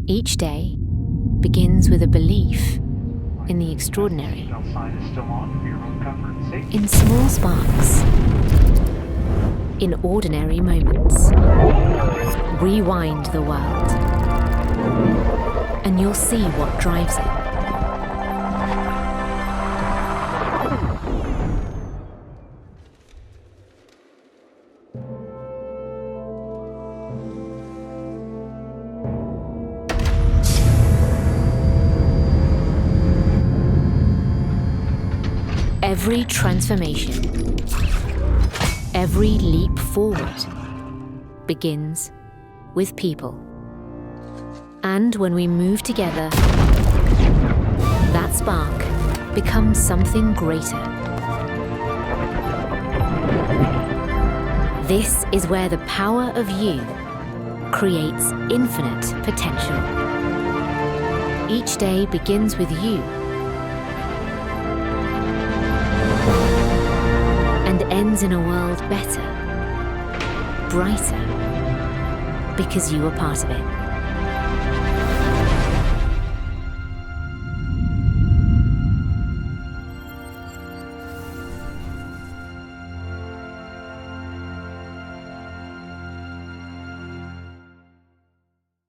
Each day begins with a belief in the extraordinary, in small sparks, in ordinary moments. Rewind the world, and you'll see what drives it. Every transformation, every leap forward begins with people. And when we move together, that spark becomes something greater. This is where the power of you creates infinite potential. Each day begins with you, and ends in a world better, brighter, because you are part of it.